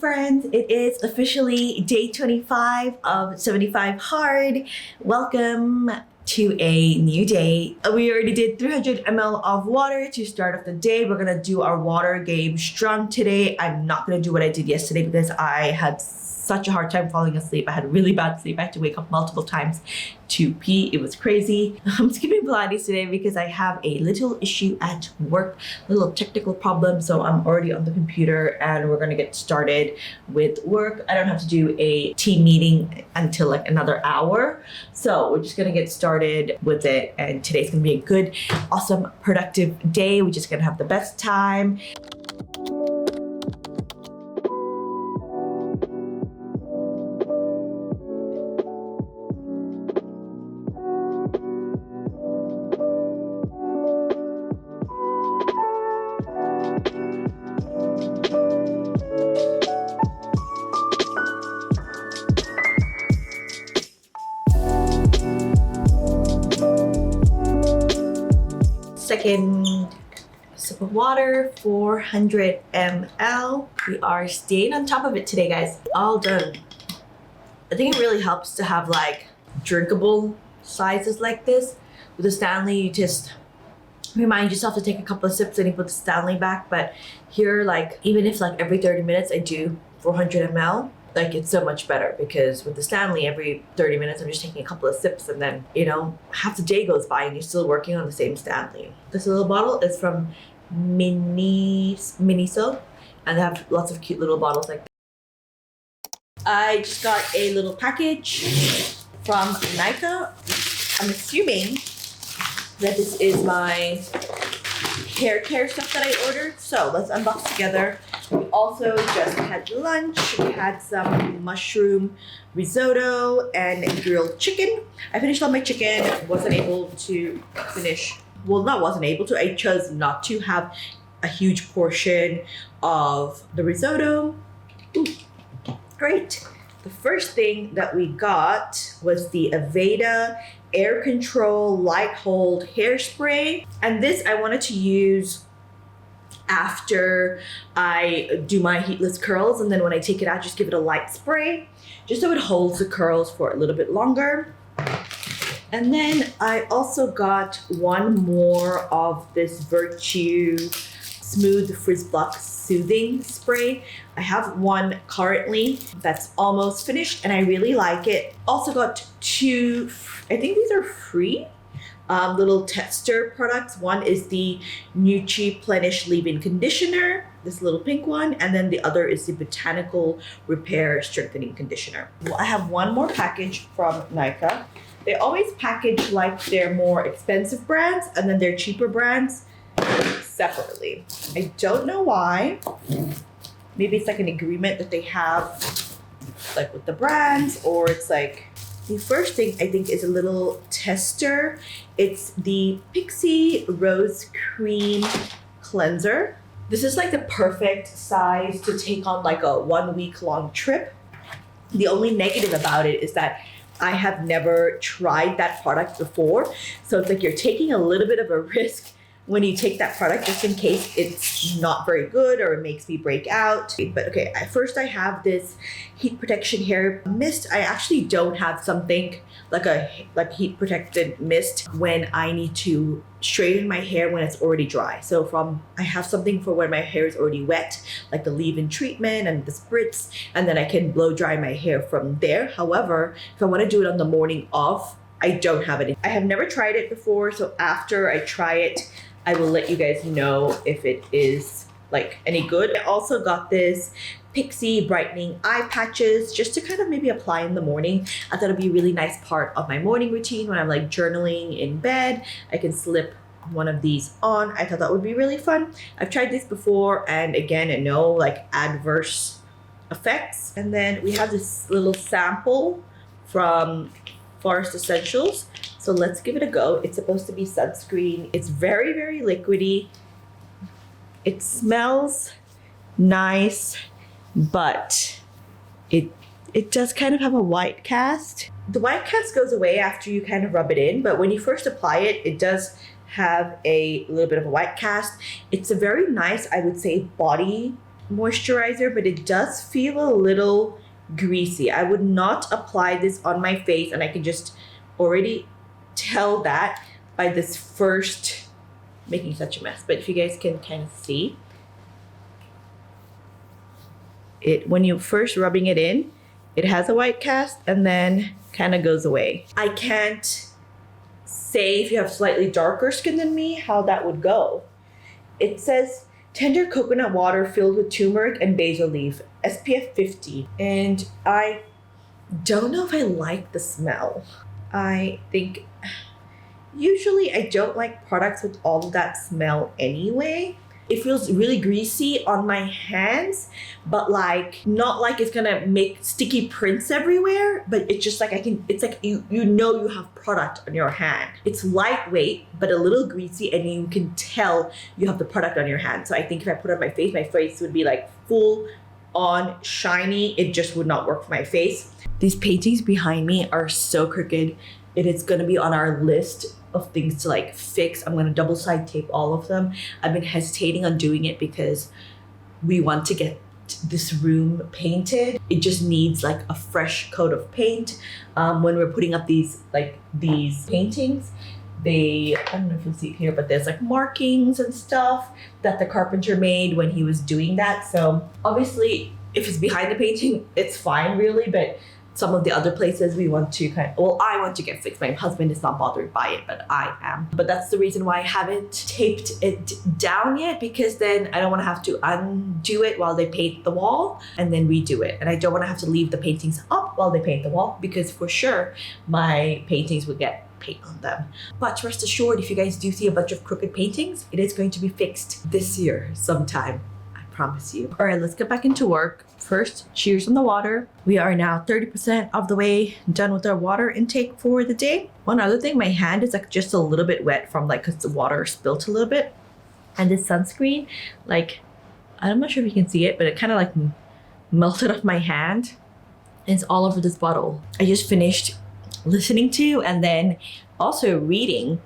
friends, it is officially day 25 of 75 hard. Welcome to a new day. We already did 300 ml of water to start off the day. We're gonna do our water game strong today. I'm not gonna do what I did yesterday because I had such a hard time falling asleep. I had really bad sleep. I had to wake up multiple times to pee. It was crazy. I'm skipping Pilates today because I have a little issue at work, a little technical problem. So I'm already on the computer and we're gonna get started with work. I don't have to do a team meeting until like another hour. So we're just gonna get started with it. And today's gonna be a good, awesome, productive day. We're just gonna have the best time. Second sip of water, 400 ml. We are staying on top of it today, guys. All done. I think it really helps to have like drinkable sizes like this. With the Stanley, you just remind yourself to take a couple of sips and you put the Stanley back. But here, like even if like every 30 minutes I do 400 ml, like it's so much better because with the Stanley, every 30 minutes, I'm just taking a couple of sips and then, you know, half the day goes by and you're still working on the same Stanley. This little bottle is from Miniso and they have lots of cute little bottles like that. I just got a little package from Nika. I'm assuming that this is my hair care stuff that I ordered. So let's unbox together. We also just had lunch. We had some mushroom risotto and grilled chicken. I finished all my chicken. Wasn't able to finish. Well, not wasn't able to. I chose not to have a huge portion of the risotto. Ooh, great. The first thing that we got was the Aveda Air Control Light Hold Hairspray. And this I wanted to use after I do my heatless curls, and then when I take it out, just give it a light spray just so it holds the curls for a little bit longer. And then I also got one more of this Virtue Smooth Frizz Block Soothing Spray. I have one currently that's almost finished and I really like it. Also got two, I think these are free little tester products. One is the Nutri-Plenish Leave-In Conditioner, this little pink one, and then the other is the Botanical Repair Strengthening Conditioner. Well, I have one more package from Nika. They always package like their more expensive brands and then their cheaper brands separately. I don't know why. Maybe it's like an agreement that they have like with the brands, or it's like the first thing I think is a little tester. It's the Pixie Rose Cream Cleanser. This is like the perfect size to take on like a 1 week long trip. The only negative about it is that I have never tried that product before. So it's like you're taking a little bit of a risk when you take that product, just in case it's not very good or it makes me break out. But okay, first I have this heat protection hair mist. I actually don't have something like a heat protected mist when I need to straighten my hair when it's already dry. So I have something for when my hair is already wet, like the leave-in treatment and the spritz, and then I can blow dry my hair from there. However, if I want to do it on the morning of, I don't have it. I have never tried it before, so after I try it, I will let you guys know if it is like any good. I also got this Pixie Brightening Eye Patches just to kind of maybe apply in the morning. I thought it'd be a really nice part of my morning routine when I'm like journaling in bed. I can slip one of these on. I thought that would be really fun. I've tried this before and again, no like adverse effects. And then we have this little sample from Forest Essentials. So let's give it a go. It's supposed to be sunscreen. It's very, very liquidy. It smells nice, but it does kind of have a white cast. The white cast goes away after you kind of rub it in, but when you first apply it, it does have a little bit of a white cast. It's a very nice, I would say, body moisturizer, but it does feel a little greasy. I would not apply this on my face, and I can just already tell that by this first making such a mess. But if you guys can kind of see it, when you first rubbing it in, it has a white cast and then kind of goes away. I can't say if you have slightly darker skin than me how that would go. It says tender coconut water filled with turmeric and basil leaf, SPF 50. And I don't know if I like the smell. I think usually I don't like products with all of that smell anyway. It feels really greasy on my hands, but like not like it's gonna make sticky prints everywhere, but it's just like it's like you know you have product on your hand. It's lightweight but a little greasy, and you can tell you have the product on your hand. So I think if I put it on my face would be like full on shiny. It just would not work for my face. These paintings behind me are so crooked. It is gonna be on our list of things to like fix. I'm gonna double side tape all of them. I've been hesitating on doing it because we want to get this room painted. It just needs like a fresh coat of paint. When we're putting up these paintings, I don't know if you'll see it here, but there's like markings and stuff that the carpenter made when he was doing that. So obviously if it's behind the painting, it's fine really, but some of the other places we want to I want to get fixed. My husband is not bothered by it, but I am. But that's the reason why I haven't taped it down yet, because then I don't want to have to undo it while they paint the wall and then redo it. And I don't want to have to leave the paintings up while they paint the wall, because for sure my paintings would get paint on them. But rest assured, if you guys do see a bunch of crooked paintings, it is going to be fixed this year sometime. Promise you. All right, let's get back into work. First, cheers on the water. We are now 30% of the way done with our water intake for the day. One other thing, my hand is like just a little bit wet from like because the water spilt a little bit. And this sunscreen, like, I'm not sure if you can see it, but it kind of like melted off my hand. And it's all over this bottle. I just finished listening to and then also reading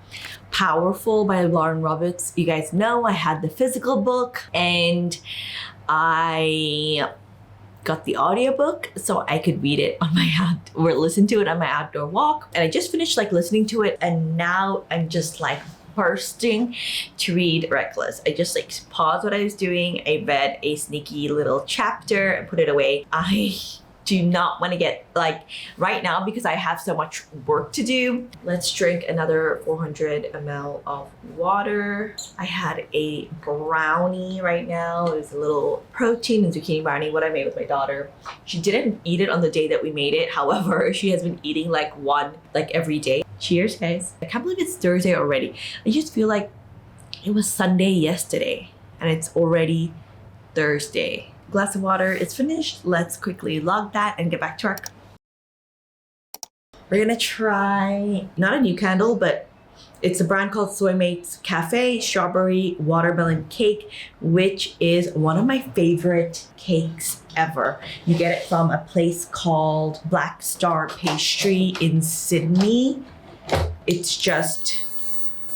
Powerful by Lauren Roberts. You guys know I had the physical book and I got the audiobook so I could read it on my or listen to it on my outdoor walk. And I just finished like listening to it, and now I'm just like bursting to read Reckless. I just like paused what I was doing. I read a sneaky little chapter and put it away. I do not want to get like right now because I have so much work to do. Let's drink another 400 ml of water. I had a brownie right now. It was a little protein and zucchini brownie, what I made with my daughter. She didn't eat it on the day that we made it. However, she has been eating like one like every day. Cheers, guys. I can't believe it's Thursday already. I just feel like it was Sunday yesterday and it's already Thursday. Glass of water is finished. Let's quickly log that and get back to work. We're gonna try, not a new candle, but it's a brand called Soymates Cafe Strawberry Watermelon Cake, which is one of my favorite cakes ever. You get it from a place called Black Star Pastry in Sydney. It's just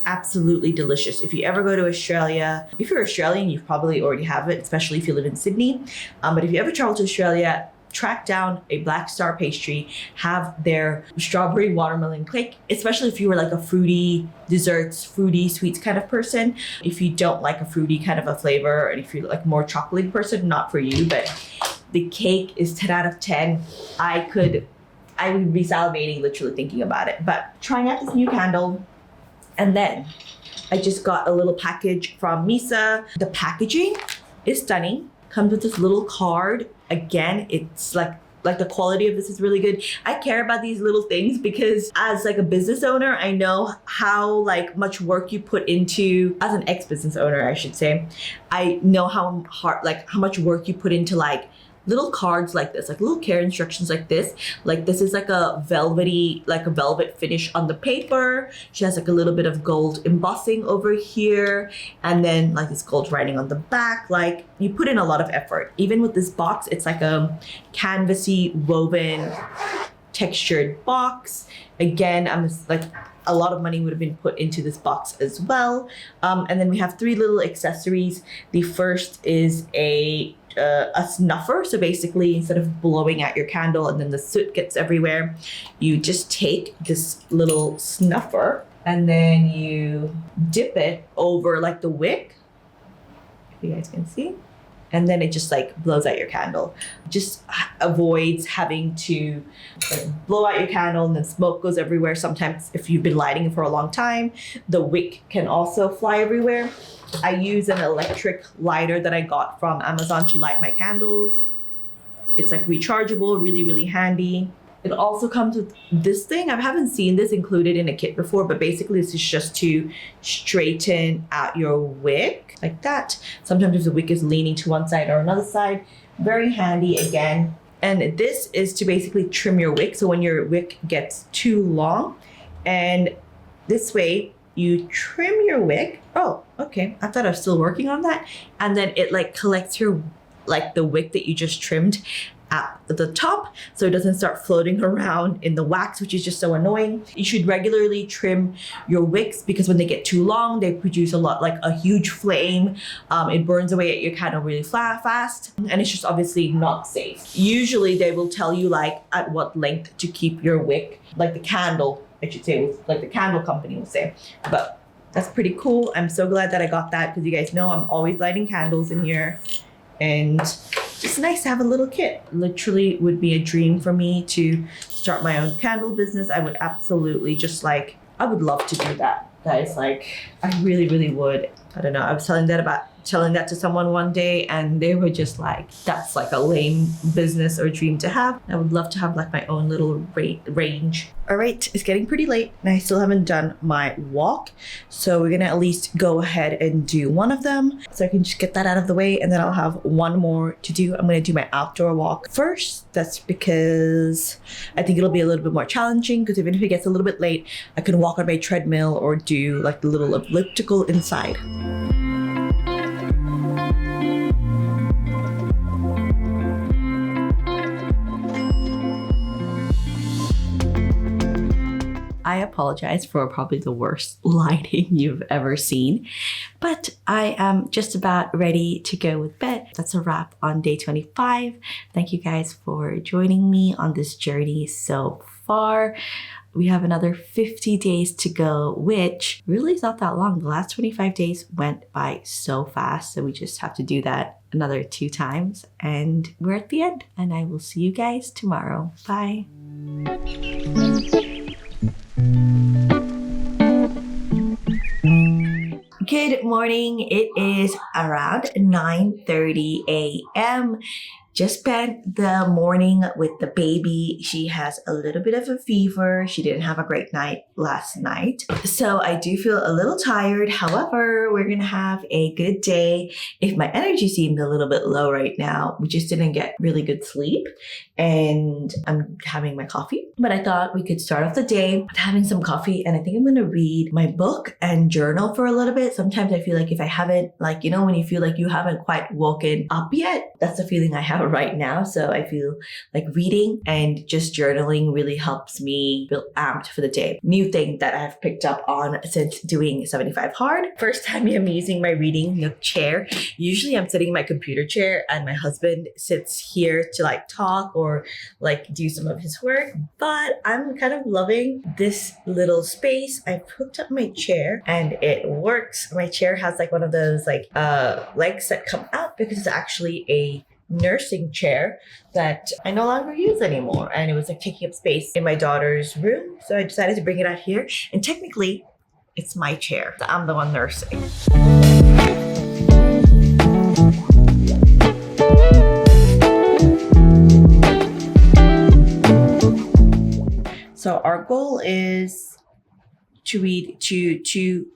absolutely delicious. If you ever go to Australia, if you're Australian, you probably already have it, especially if you live in Sydney. But if you ever travel to Australia, track down a Black Star Pastry, have their strawberry watermelon cake, especially if you were like a fruity desserts, fruity sweets kind of person. If you don't like a fruity kind of a flavor, and if you're like more chocolatey person, not for you, but the cake is 10 out of 10. I would be salivating literally thinking about it. But trying out this new candle. And then I just got a little package from Misa. The packaging is stunning. Comes with this little card. Again, it's like the quality of this is really good. I care about these little things because as like a business owner, I know how like much work you put into, as an ex-business owner, I should say, I know how hard, like how much work you put into like little cards like this, like little care instructions like this. Like this is like a velvety, like a velvet finish on the paper. She has like a little bit of gold embossing over here. And then like this gold writing on the back. Like you put in a lot of effort. Even with this box, it's like a canvasy woven textured box. Again, I'm like, a lot of money would have been put into this box as well. And then we have 3 little accessories. The first is a snuffer. So basically, instead of blowing out your candle and then the soot gets everywhere, you just take this little snuffer and then you dip it over like the wick, if you guys can see. And then it just like blows out your candle. Just avoids having to like, blow out your candle and then smoke goes everywhere. Sometimes if you've been lighting it for a long time, the wick can also fly everywhere. I use an electric lighter that I got from Amazon to light my candles. It's like rechargeable, really, really handy. It also comes with this thing. I haven't seen this included in a kit before, but basically this is just to straighten out your wick like that. Sometimes if the wick is leaning to one side or another side, very handy again. And this is to basically trim your wick. So when your wick gets too long, and this way you trim your wick. Oh, okay. I thought I was still working on that. And then it like collects your, like the wick that you just trimmed at the top, so it doesn't start floating around in the wax, which is just so annoying. You should regularly trim your wicks because when they get too long, they produce a huge flame. It burns away at your candle really fast, and it's just obviously not safe. Usually they will tell you like at what length to keep your wick, like the candle, I should say, like the candle company will say. But that's pretty cool. I'm so glad that I got that because you guys know I'm always lighting candles in here, and it's nice to have a little kit. Literally would be a dream for me to start my own candle business. I would absolutely I would love to do that. That is like, I really, really would. I don't know. I was telling that to someone one day and they were just like, that's like a lame business or dream to have. I would love to have like my own little range. All right, it's getting pretty late and I still haven't done my walk. So we're gonna at least go ahead and do one of them so I can just get that out of the way, and then I'll have one more to do. I'm gonna do my outdoor walk first. That's because I think it'll be a little bit more challenging, because even if it gets a little bit late, I can walk on my treadmill or do like the little elliptical inside. I apologize for probably the worst lighting you've ever seen, but I am just about ready to go with bed. That's a wrap on day 25. Thank you guys for joining me on this journey so far. We have another 50 days to go, which really is not that long. The last 25 days went by so fast, so we just have to do that another 2 times and we're at the end, and I will see you guys tomorrow. Bye. Good morning. It is around 9:30 a.m. Just spent the morning with the baby. She has a little bit of a fever. She didn't have a great night last night. So I do feel a little tired. However, we're going to have a good day. If my energy seemed a little bit low right now, we just didn't get really good sleep. And I'm having my coffee. But I thought we could start off the day with having some coffee. And I think I'm going to read my book and journal for a little bit. Sometimes I feel like if I haven't, like, you know, when you feel like you haven't quite woken up yet, that's the feeling I have right now. So I feel like reading and just journaling really helps me feel amped for the day. New thing that I've picked up on since doing 75 hard. First time I'm using my reading nook chair. Usually I'm sitting in my computer chair and my husband sits here to like talk or like do some of his work. But I'm kind of loving this little space. I've hooked up my chair and it works. My chair has like one of those like legs that come out because it's actually a nursing chair that I no longer use anymore, and it was like taking up space in my daughter's room, so I decided to bring it out here, and technically it's my chair. I'm the one nursing. So our goal is to read to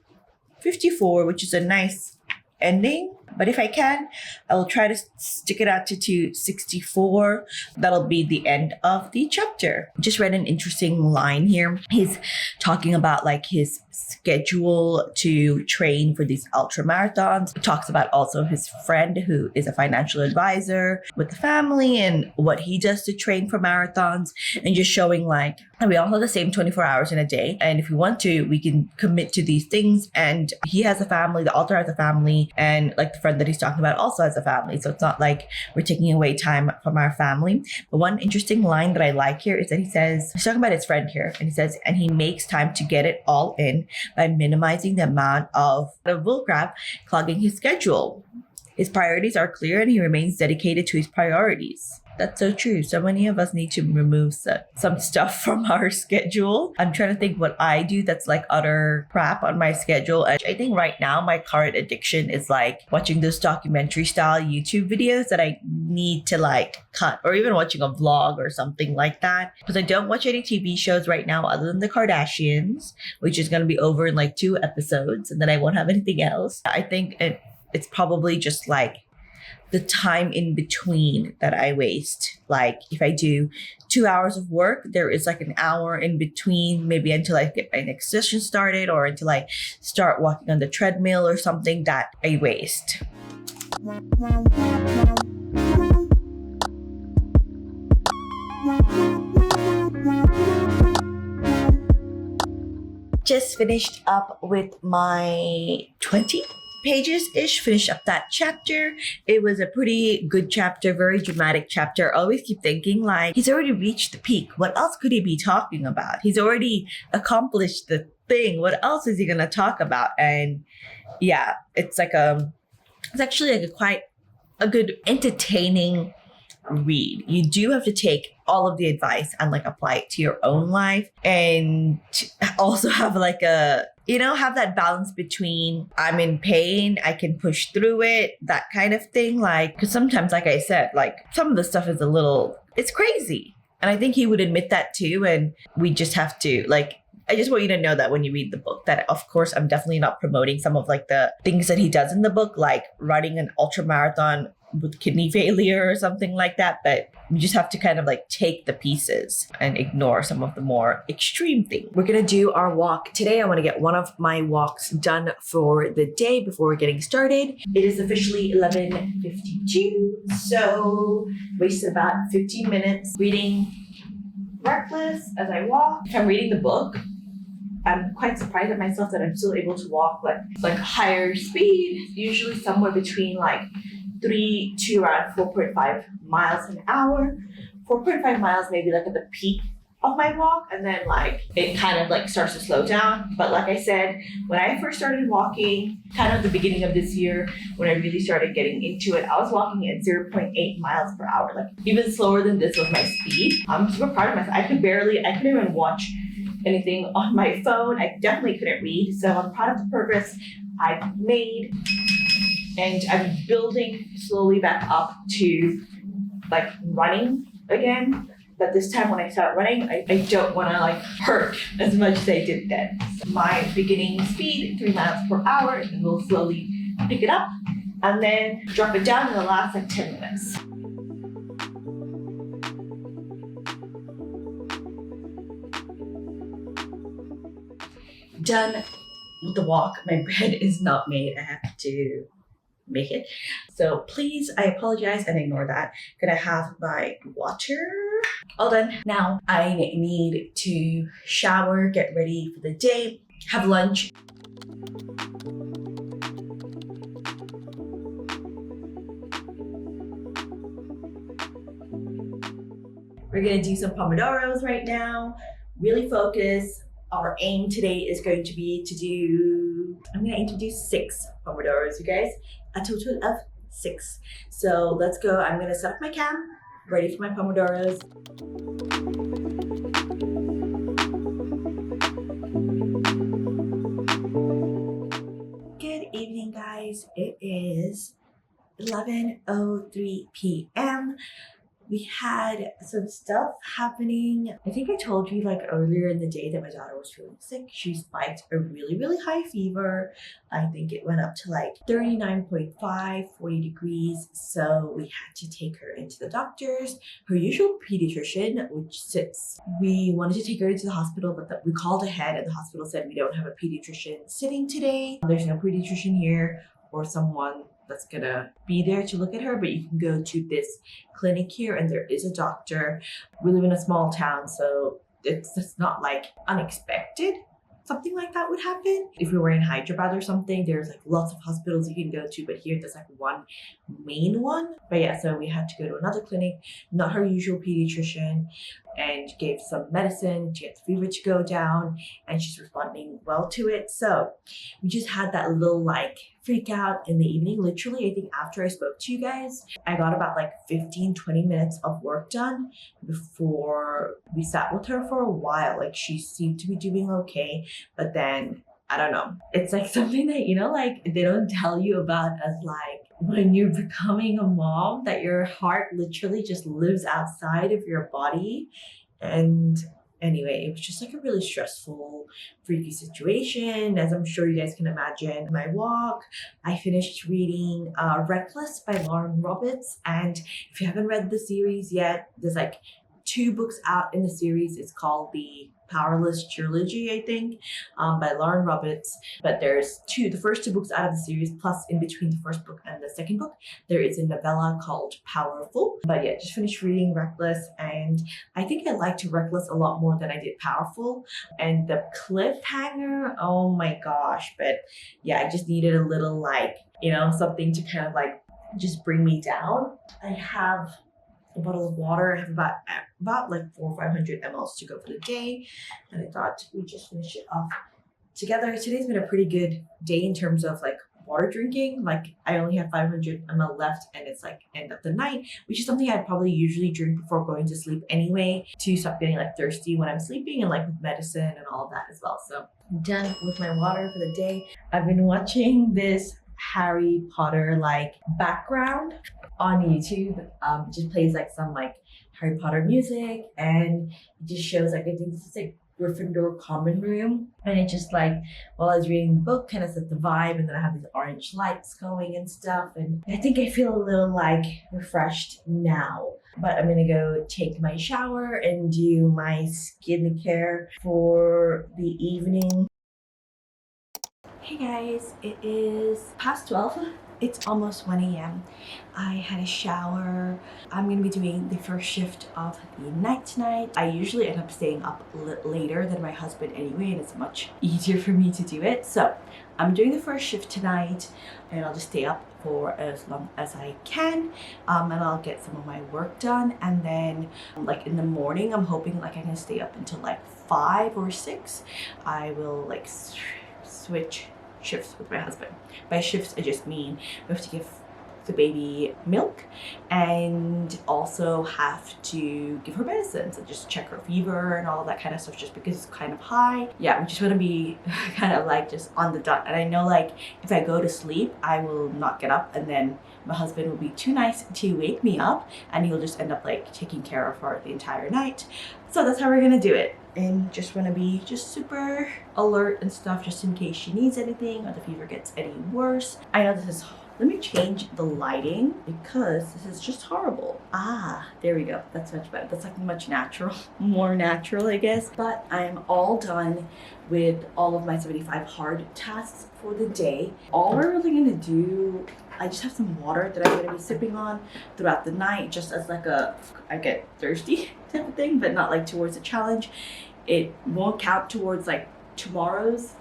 54, which is a nice ending. But if I can, I will try to stick it out to 264. That'll be the end of the chapter. Just read an interesting line here. He's talking about like his schedule to train for these ultra marathons. He talks about also his friend who is a financial advisor with the family and what he does to train for marathons, and just showing like we all have the same 24 hours in a day, and if we want to, we can commit to these things. And he has a family, the author has a family, and like the friend that he's talking about also has a family, so it's not like we're taking away time from our family. But one interesting line that I like here is that he's talking about his friend here, and he says, and he makes time to get it all in by minimizing the amount of bullcrap clogging his schedule. His priorities are clear and he remains dedicated to his priorities. That's so true. So many of us need to remove some stuff from our schedule. I'm trying to think what I do that's like utter crap on my schedule. And I think right now my current addiction is like watching those documentary style YouTube videos that I need to like cut, or even watching a vlog or something like that. Because I don't watch any TV shows right now other than the Kardashians, which is going to be over in like 2 episodes, and then I won't have anything else. I think it's probably just like the time in between that I waste. Like if I do 2 hours of work, there is like an hour in between, maybe until I get my next session started or until I start walking on the treadmill or something, that I waste. Just finished up with my 20 pages-ish, finished up that chapter. It was a pretty good chapter, very dramatic chapter. I always keep thinking like, he's already reached the peak. What else could he be talking about? He's already accomplished the thing. What else is he going to talk about? And yeah, it's actually like quite a good entertaining read. You do have to take all of the advice and like apply it to your own life, and also have like have that balance between I'm in pain, I can push through it, that kind of thing. Like, because sometimes, like I said, like some of the stuff is it's crazy. And I think he would admit that too. And we just have to I just want you to know that when you read the book, that of course I'm definitely not promoting some of like the things that he does in the book, like running an ultra marathon with kidney failure or something like that. But you just have to kind of like take the pieces and ignore some of the more extreme things. We're going to do our walk today. I want to get one of my walks done for the day before we're getting started. It is officially 11:52. So wasted about 15 minutes reading Reckless as I walk. If I'm reading the book, I'm quite surprised at myself that I'm still able to walk like higher speed, usually somewhere between like 3 to around 4.5 miles an hour. 4.5 miles maybe like at the peak of my walk, and then like it kind of like starts to slow down. But like I said, when I first started walking, kind of the beginning of this year, when I really started getting into it, I was walking at 0.8 miles per hour, like even slower than this was my speed. I'm super proud of myself. I couldn't even watch anything on my phone. I definitely couldn't read. So I'm proud of the progress I've made. And I'm building slowly back up to like running again. But this time when I start running, I don't want to like hurt as much as I did then. My beginning speed, 3 miles per hour, and we'll slowly pick it up and then drop it down in the last like 10 minutes. Done with the walk. My bread is not made. I have to make it. So please, I apologize and ignore that. Gonna have my water. All done. Now I need to shower, get ready for the day, have lunch. We're gonna do some pomodoros right now. Really focus. Our aim today is going to be I'm gonna aim to do 6 pomodoros, you guys. A total of 6. So let's go. I'm gonna set up my cam, ready for my pomodoros. Good evening, guys. It is 11:03 p.m. We had some stuff happening. I think I told you like earlier in the day that my daughter was feeling sick. She spiked a really high fever. I think it went up to like 39.5, 40 degrees. So we had to take her into the doctor's, her usual pediatrician, which sits. We wanted to take her into the hospital, but we called ahead and the hospital said we don't have a pediatrician sitting today. There's no pediatrician here or someone that's gonna be there to look at her, but you can go to this clinic here and there is a doctor. We live in a small town, so it's not like unexpected something like that would happen. If we were in Hyderabad or something, there's like lots of hospitals you can go to, but here there's like one main one. But yeah, so we had to go to another clinic, not her usual pediatrician, and gave some medicine to get the fever to go down, and she's responding well to it. So we just had that little like freak out in the evening. Literally, I think after I spoke to you guys, I got about like 15-20 minutes of work done before we sat with her for a while. Like she seemed to be doing okay, but then I don't know. It's like something that, you know, like they don't tell you about as like when you're becoming a mom, that your heart literally just lives outside of your body. And anyway, it was just like a really stressful, freaky situation, as I'm sure you guys can imagine. My walk, I finished reading Reckless by Lauren Roberts. And if you haven't read the series yet, there's like 2 books out in the series. It's called the Powerless Trilogy, I think, by Lauren Roberts. But there's the first 2 books out of the series, plus in between the first book and the second book, there is a novella called Powerful. But yeah, just finished reading Reckless, and I think I liked Reckless a lot more than I did Powerful. And the cliffhanger, oh my gosh. But yeah, I just needed a little like, you know, something to kind of like just bring me down. I have a bottle of water. I have about like 400 or 500 mLs to go for the day, and I thought we'd just finish it off together. Today's been a pretty good day in terms of like water drinking. Like I only have 500 ml left, and it's like end of the night, which is something I'd probably usually drink before going to sleep anyway, to stop getting like thirsty when I'm sleeping, and like with medicine and all of that as well. So I'm done with my water for the day. I've been watching this Harry Potter like background on YouTube. It just plays like some like Harry Potter music, and it just shows like, I think this is like Gryffindor common room, and it just like, while I was reading the book, kind of set the vibe, and then I have these orange lights going and stuff, and I think I feel a little like refreshed now. But I'm gonna go take my shower and do my skincare for the evening. Hey guys, it is past 12. It's almost 1 a.m. I had a shower. I'm gonna be doing the first shift of the night tonight. I usually end up staying up later than my husband anyway, and it's much easier for me to do it. So I'm doing the first shift tonight, and I'll just stay up for as long as I can, and I'll get some of my work done. And then like in the morning, I'm hoping like I can stay up until like 5 or 6. I will like switch shifts with my husband. By shifts, I just mean we have to give the baby milk and also have to give her medicines and just check her fever and all of that kind of stuff, just because it's kind of high. Yeah, we just want to be kind of like just on the dot. And I know like if I go to sleep, I will not get up, and then my husband will be too nice to wake me up, and he'll just end up like taking care of her the entire night. So that's how we're gonna do it. And just want to be just super alert and stuff, just in case she needs anything or the fever gets any worse. I know this is, let me change the lighting because this is just horrible. Ah, there we go. That's much better. That's like much natural, more natural, I guess. But I'm all done with all of my 75 hard tasks for the day. All we're really gonna do, I just have some water that I'm gonna be sipping on throughout the night, just as like a, I get thirsty type of thing, but not like towards a challenge. It won't count towards like tomorrow's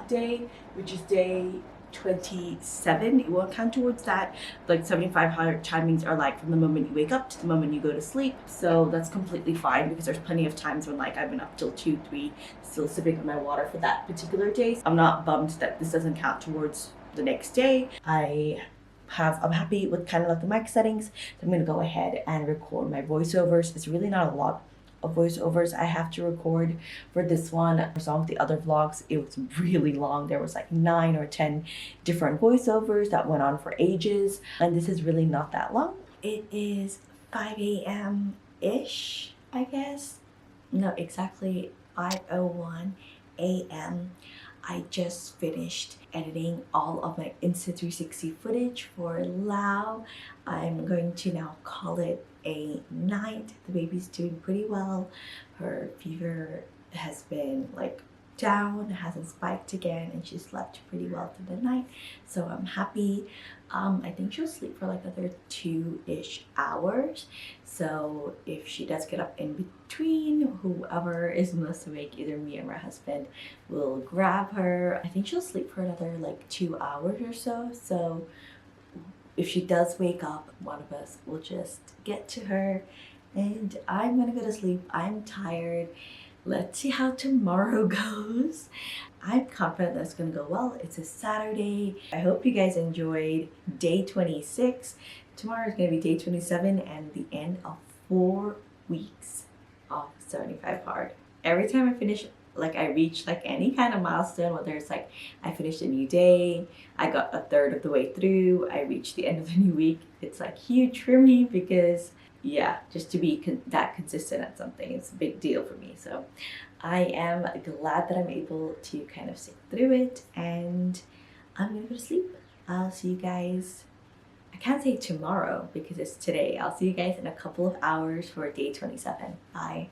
day, which is day 27. It won't count towards that. Like 75 hard timings are like from the moment you wake up to the moment you go to sleep. So that's completely fine, because there's plenty of times when like I've been up till 2, 3 still sipping on my water for that particular day. I'm not bummed that this doesn't count towards the next day. I'm happy with kind of like the mic settings. So I'm gonna go ahead and record my voiceovers. It's really not a lot of voiceovers I have to record for this one. For some of the other vlogs, it was really long. There was like 9 or 10 different voiceovers that went on for ages, and this is really not that long. It is 5 a.m. ish, I guess. No, exactly 5:01 a.m. I just finished editing all of my Insta360 footage for Lao. I'm going to now call it a night. The baby's doing pretty well. Her fever has been like down, hasn't spiked again, and she slept pretty well through the night, so I'm happy. I think she'll sleep for like another 2-ish hours, so if she does get up in between, whoever is most awake, either me or my husband, will grab her. I think she'll sleep for another like 2 hours or so, so if she does wake up, one of us will just get to her, and I'm gonna go to sleep. I'm tired. Let's see how tomorrow goes. I'm confident that's gonna go well. It's a Saturday. I hope you guys enjoyed day 26. Tomorrow is gonna be day 27 and the end of 4 weeks of 75 hard. Every time I finish, like I reach like any kind of milestone, whether it's like I finished a new day, I got a third of the way through, I reached the end of the new week, it's like huge for me because yeah, just to be that consistent at something, it's a big deal for me. So I am glad that I'm able to kind of sit through it, and I'm gonna go to sleep. I'll see you guys, I can't say tomorrow because it's today. I'll see you guys in a couple of hours for day 27. Bye.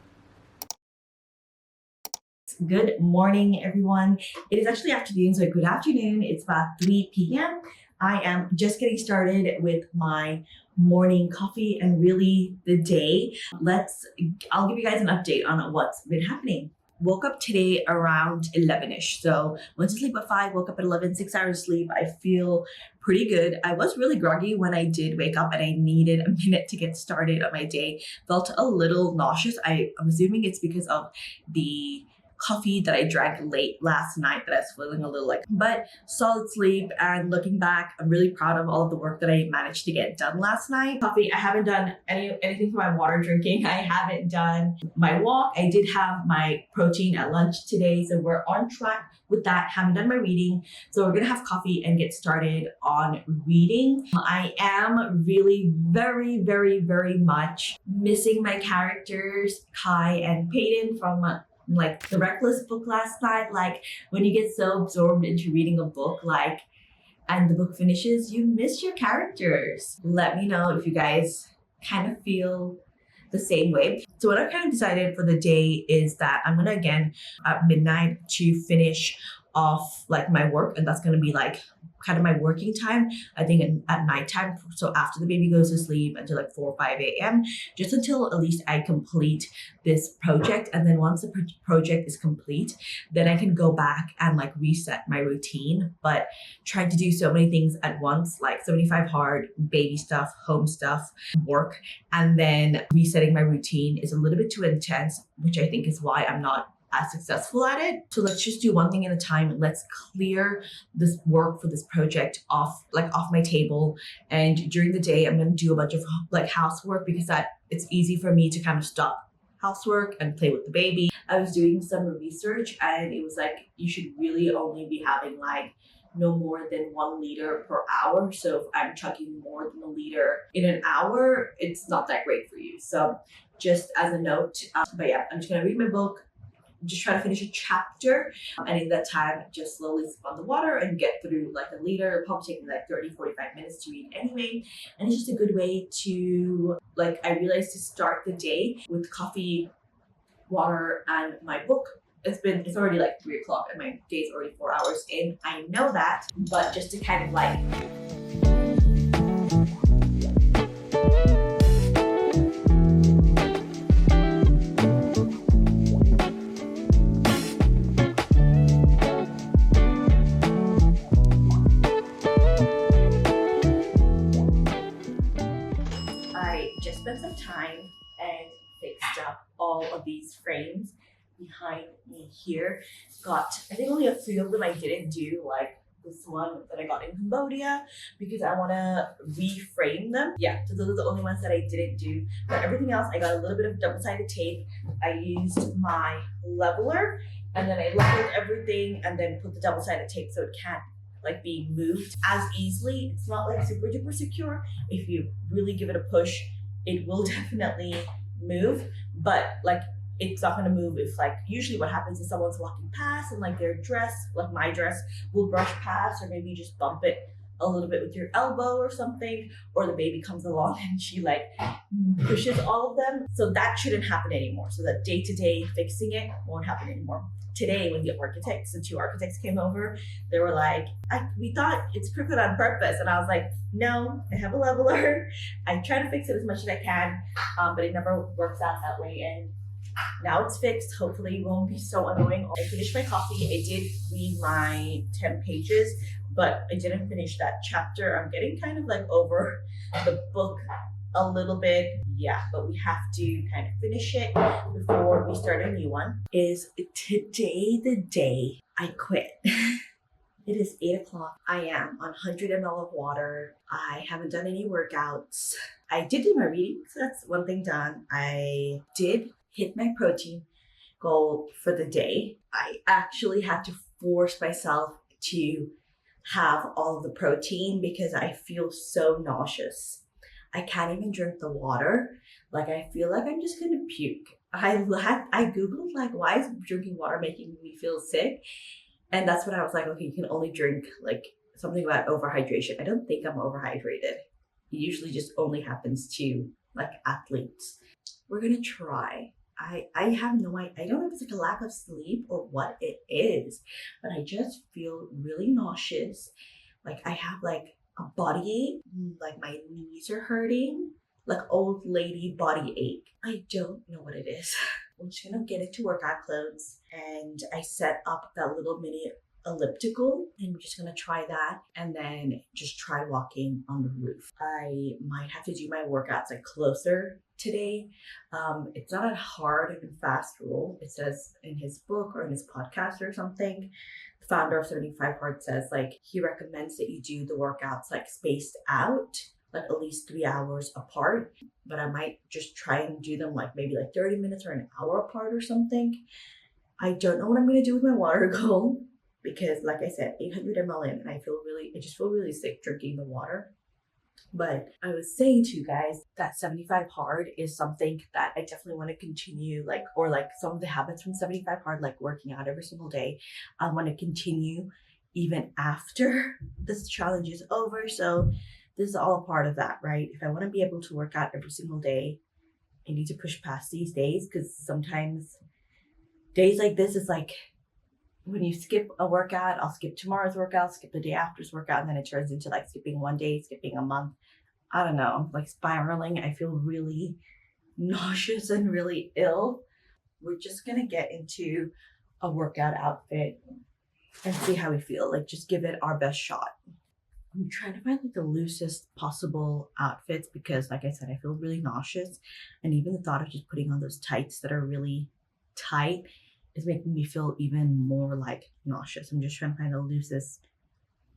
Good morning, everyone. It is actually afternoon, so good afternoon. It's about 3 p.m. I am just getting started with my morning coffee and really the day. I'll give you guys an update on what's been happening. Woke up today around 11ish. So went to sleep at 5, woke up at 11, 6 hours of sleep. I feel pretty good. I was really groggy when I did wake up and I needed a minute to get started on my day. Felt a little nauseous. I'm assuming it's because of the coffee that I drank late last night that I was feeling a little like, but solid sleep. And looking back, I'm really proud of all of the work that I managed to get done last night. Coffee, I haven't done anything for my water drinking. I haven't done my walk. I did have my protein at lunch today, so we're on track with that. Haven't done my reading, so we're gonna have coffee and get started on reading. I am really very, very, very much missing my characters, Kai and Peyton, from like the Reckless book last night. Like when you get so absorbed into reading a book, like, and the book finishes, you miss your characters. Let me know if you guys kind of feel the same way. So what I've kind of decided for the day is that I'm gonna again at midnight to finish off like my work, and that's gonna be like kind of my working time, I think at nighttime. So after the baby goes to sleep until like 4 or 5 a.m., just until at least I complete this project. And then once the project is complete, then I can go back and like reset my routine. But trying to do so many things at once, like 75 hard, baby stuff, home stuff, work, and then resetting my routine is a little bit too intense, which I think is why I'm not as successful at it. So let's just do one thing at a time. Let's clear this work for this project off my table. And during the day, I'm going to do a bunch of like housework because it's easy for me to kind of stop housework and play with the baby. I was doing some research and it was like, you should really only be having like no more than 1 liter per hour. So if I'm chugging more than 1 liter in an hour, it's not that great for you. So just as a note, but yeah, I'm just going to read my book, just try to finish a chapter, and in that time just slowly sip on the water and get through like a liter. It'll probably take me like 30-45 minutes to read anyway, and it's just a good way to, like, I realized, to start the day with coffee, water, and my book. It's already like 3 o'clock and my day's already 4 hours in. I know that, but just to kind of like spent some time and fixed up all of these frames behind me here. Got, I think only a few of them I didn't do, like this one that I got in Cambodia, because I want to reframe them. Yeah, so those are the only ones that I didn't do. But everything else, I got a little bit of double-sided tape. I used my leveler and then I leveled everything and then put the double-sided tape so it can't like be moved as easily. It's not like super duper secure. If you really give it a push, it will definitely move, but like it's not gonna move if like usually what happens is someone's walking past and like their dress, like my dress, will brush past or maybe just bump it a little bit with your elbow or something, or the baby comes along and she like pushes all of them. So that shouldn't happen anymore. So that day-to-day fixing it won't happen anymore. Today when the two architects came over, they were like, we thought it's crooked on purpose. And I was like, no, I have a leveler. I try to fix it as much as I can, but it never works out that way. And now it's fixed. Hopefully it won't be so annoying. I finished my coffee. I did read my 10 pages, but I didn't finish that chapter. I'm getting kind of like over the book a little bit. Yeah, but we have to kind of finish it before we start a new one. Is today the day I quit? It is 8 o'clock. I am on 100 ml of water. I haven't done any workouts. I did do my reading, so that's one thing done. I did hit my protein goal for the day. I actually had to force myself to have all of the protein because I feel so nauseous. I can't even drink the water. Like I feel like I'm just gonna puke. I Googled like, why is drinking water making me feel sick? And that's when I was like, okay, you can only drink like something about overhydration. I don't think I'm overhydrated. It usually just only happens to like athletes. We're gonna try. I have no idea. I don't know if it's like a lack of sleep or what it is, but I just feel really nauseous. Like I have like a body ache, like my knees are hurting, like old lady body ache. I don't know what it is. I'm just gonna get into workout clothes, and I set up that little mini elliptical, and I'm just gonna try that and then just try walking on the roof. I might have to do my workouts like closer today. It's not a hard and fast rule. It says in his book or in his podcast or something, the founder of 75 Hard says like he recommends that you do the workouts like spaced out, like at least 3 hours apart. But I might just try and do them like maybe like 30 minutes or an hour apart or something. I don't know what I'm gonna do with my water goal because like I said, 800 ml in, and I just feel really sick drinking the water. But I was saying to you guys that 75 hard is something that I definitely want to continue, like, or like some of the habits from 75 hard, like working out every single day. I want to continue even after this challenge is over. So this is all a part of that, right? If I want to be able to work out every single day, I need to push past these days, because sometimes days like this is like when you skip a workout, I'll skip tomorrow's workout, skip the day after's workout, and then it turns into like skipping one day, skipping a month. I don't know, like spiraling. I feel really nauseous and really ill. We're just gonna get into a workout outfit and see how we feel. Like just give it our best shot. I'm trying to find like the loosest possible outfits because like I said, I feel really nauseous. And even the thought of just putting on those tights that are really tight is making me feel even more like nauseous. I'm just trying to find the loosest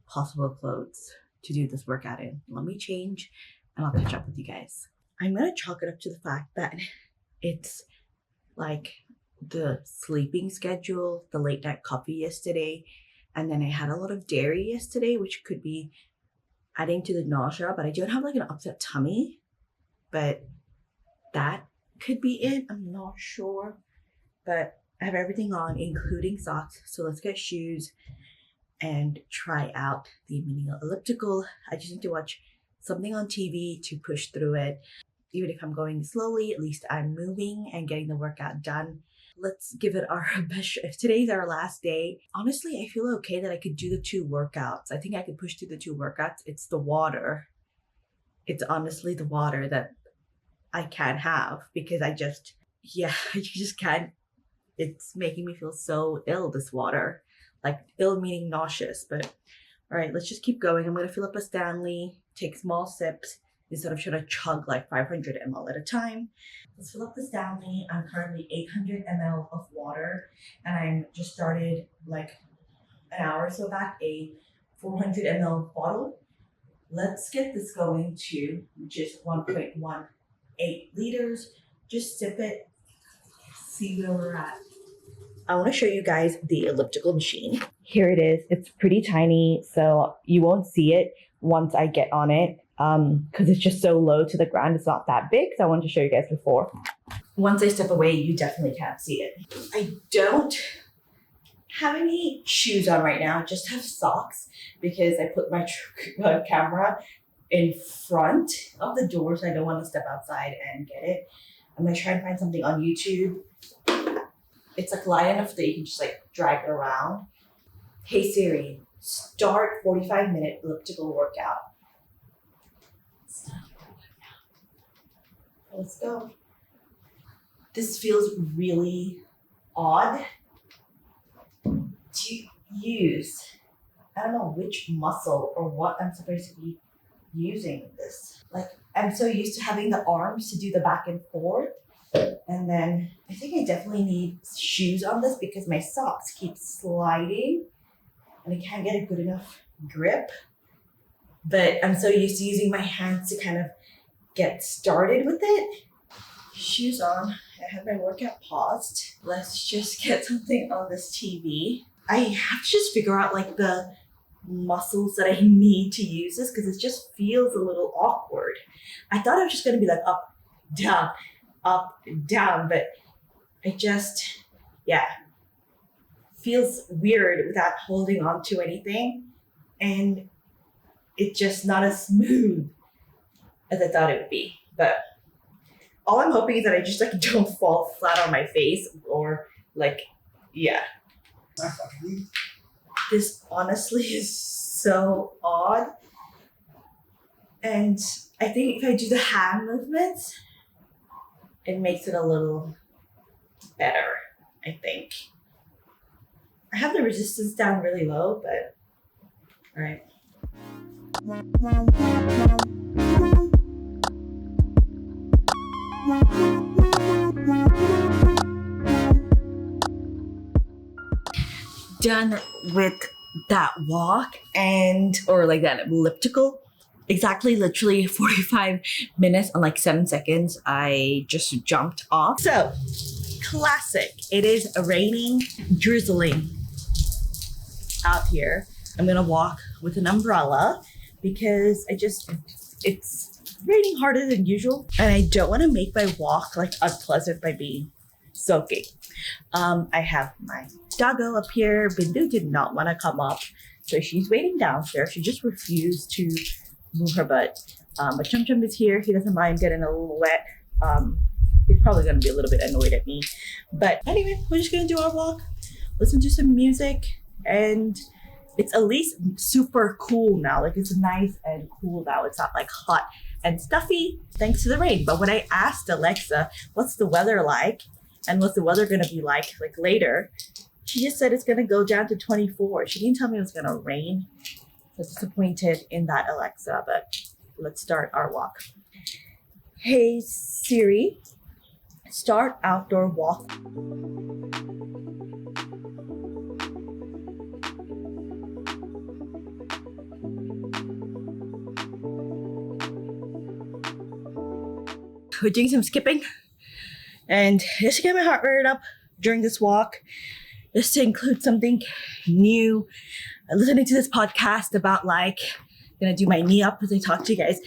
possible clothes to do this workout in. Let me change and I'll catch up with you guys. I'm gonna chalk it up to the fact that it's like the sleeping schedule, the late night coffee yesterday, and then I had a lot of dairy yesterday, which could be adding to the nausea, but I don't have like an upset tummy, but that could be it. I'm not sure, but I have everything on, including socks. So let's get shoes and try out the mini elliptical. I just need to watch something on TV to push through it. Even if I'm going slowly, at least I'm moving and getting the workout done. Let's give it our best. If today's our last day, honestly, I feel okay that I could do the 2 workouts. I think I could push through the 2 workouts. It's the water. It's honestly the water that I can't have because I just can't. It's making me feel so ill, this water. Like ill meaning nauseous, but all right, let's just keep going. I'm gonna fill up a Stanley, take small sips instead of trying to chug like 500 ml at a time. Let's fill up the Stanley. I'm currently 800 ml of water, and I just started like an hour or so back a 400 ml bottle. Let's get this going to just 1.18 liters. Just sip it, see where we're at. I want to show you guys the elliptical machine. Here it is. It's pretty tiny, so you won't see it once I get on it. because it's just so low to the ground. It's not that big. So I wanted to show you guys before. Once I step away, you definitely can't see it. I don't have any shoes on right now. I just have socks because I put my camera in front of the door, so I don't want to step outside and get it. I'm gonna try and find something on YouTube. It's like light enough that you can just like drag it around. Hey Siri, start 45-minute elliptical workout. Let's go. This feels really odd to use. I don't know which muscle or what I'm supposed to be using this. Like, I'm so used to having the arms to do the back and forth. And then I think I definitely need shoes on this because my socks keep sliding and I can't get a good enough grip. But I'm so used to using my hands to kind of get started with it. Shoes on. I have my workout paused. Let's just get something on this TV. I have to just figure out like the muscles that I need to use this because it just feels a little awkward. I thought I was just going to be like up, down, but I just, feels weird without holding on to anything. And it's just not as smooth as I thought it would be. But all I'm hoping is that I just like don't fall flat on my face or like, This honestly is so odd. And I think if I do the hand movements, it makes it a little better, I think. I have the resistance down really low, but all right. Done with that walk or like that elliptical. Exactly, literally 45 minutes and like 7 seconds. I just jumped off. So, classic. It is raining, drizzling out here. I'm gonna walk with an umbrella because it's raining harder than usual. And I don't wanna make my walk like unpleasant by being soaking. I have my doggo up here. Bindu did not wanna come up. So she's waiting downstairs. She just refused to move her butt. But Chum Chum is here. He doesn't mind getting a little wet. He's probably gonna be a little bit annoyed at me. But anyway, we're just gonna do our walk, listen to some music, and it's at least super cool now. Like it's nice and cool now. It's not like hot and stuffy thanks to the rain. But when I asked Alexa, what's the weather like? And what's the weather gonna be like later? She just said it's gonna go down to 24. She didn't tell me it was gonna rain. So disappointed in that, Alexa, but let's start our walk. Hey Siri, start outdoor walk. We're doing some skipping and just to get my heart rate up during this walk, just to include something new. Listening to this podcast about like, I'm gonna do my knee up as I talk to you guys.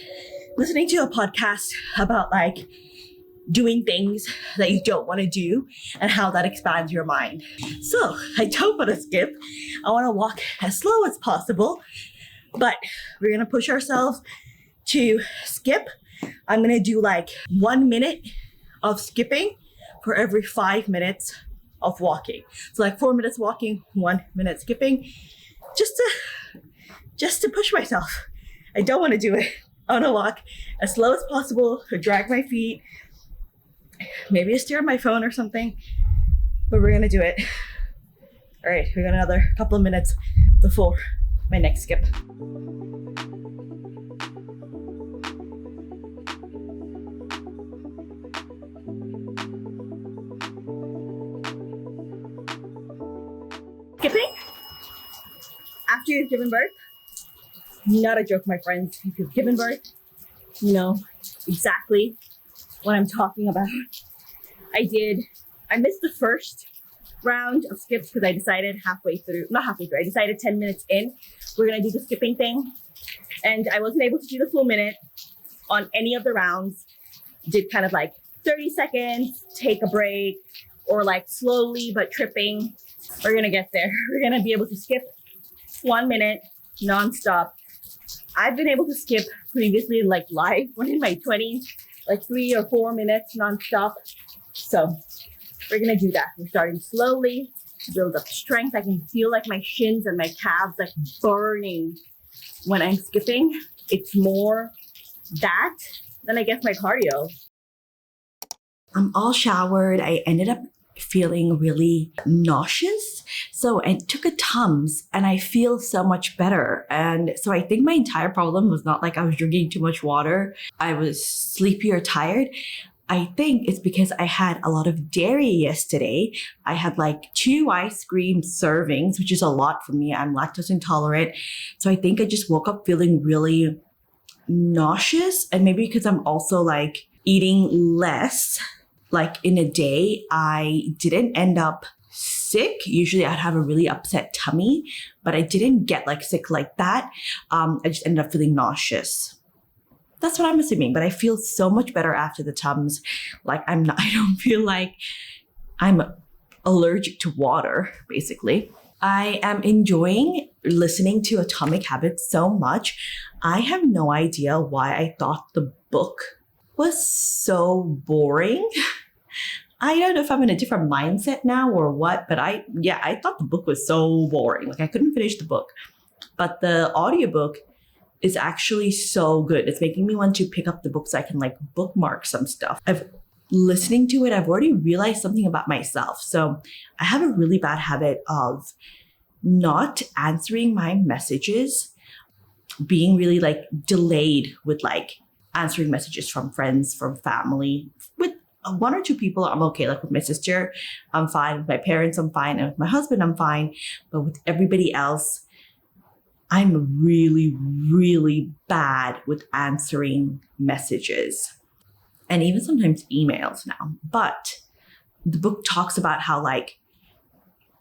Listening to a podcast about like doing things that you don't want to do and how that expands your mind. So I don't want to skip. I want to walk as slow as possible, but we're gonna push ourselves to skip. I'm gonna do like 1 minute of skipping for every 5 minutes of walking. So like 4 minutes walking, 1 minute skipping. Just to push myself. I don't want to do it. I want to walk as slow as possible, or drag my feet, maybe steer on my phone or something, but we're gonna do it. All right, we got another couple of minutes before my next skip. Skipping after you've given birth. Not a joke, my friends. If you've given birth, you know exactly what I'm talking about. I missed the first round of skips because I decided I decided 10 minutes in, we're gonna do the skipping thing. And I wasn't able to do the full minute on any of the rounds. Did kind of like 30 seconds, take a break, or like slowly but tripping. We're gonna get there. We're gonna be able to skip 1 minute nonstop. I've been able to skip previously like live when in my 20s, like 3 or 4 minutes nonstop. So we're gonna do that. We're starting slowly to build up strength. I can feel like my shins and my calves like burning when I'm skipping. It's more that than I guess my cardio. I'm all showered. I ended up feeling really nauseous. So I took a Tums and I feel so much better. And so I think my entire problem was not like I was drinking too much water. I was sleepy or tired. I think it's because I had a lot of dairy yesterday. I had like 2 ice cream servings, which is a lot for me. I'm lactose intolerant. So I think I just woke up feeling really nauseous. And maybe because I'm also like eating less, like in a day, I didn't end up sick. Usually I'd have a really upset tummy, but I didn't get like sick like that. I just ended up feeling nauseous. That's what I'm assuming, but I feel so much better after the Tums. Like I don't feel like I'm allergic to water, basically. I am enjoying listening to Atomic Habits so much. I have no idea why I thought the book was so boring. I don't know if I'm in a different mindset now or what, but I thought the book was so boring. Like I couldn't finish the book. But the audiobook is actually so good. It's making me want to pick up the book so I can like bookmark some stuff. Listening to it, I've already realized something about myself. So I have a really bad habit of not answering my messages, being really like delayed with like answering messages from friends, from family. With 1 or 2 people, I'm okay. Like with my sister, I'm fine. With my parents, I'm fine. And with my husband, I'm fine. But with everybody else, I'm really, really bad with answering messages and even sometimes emails now. But the book talks about how like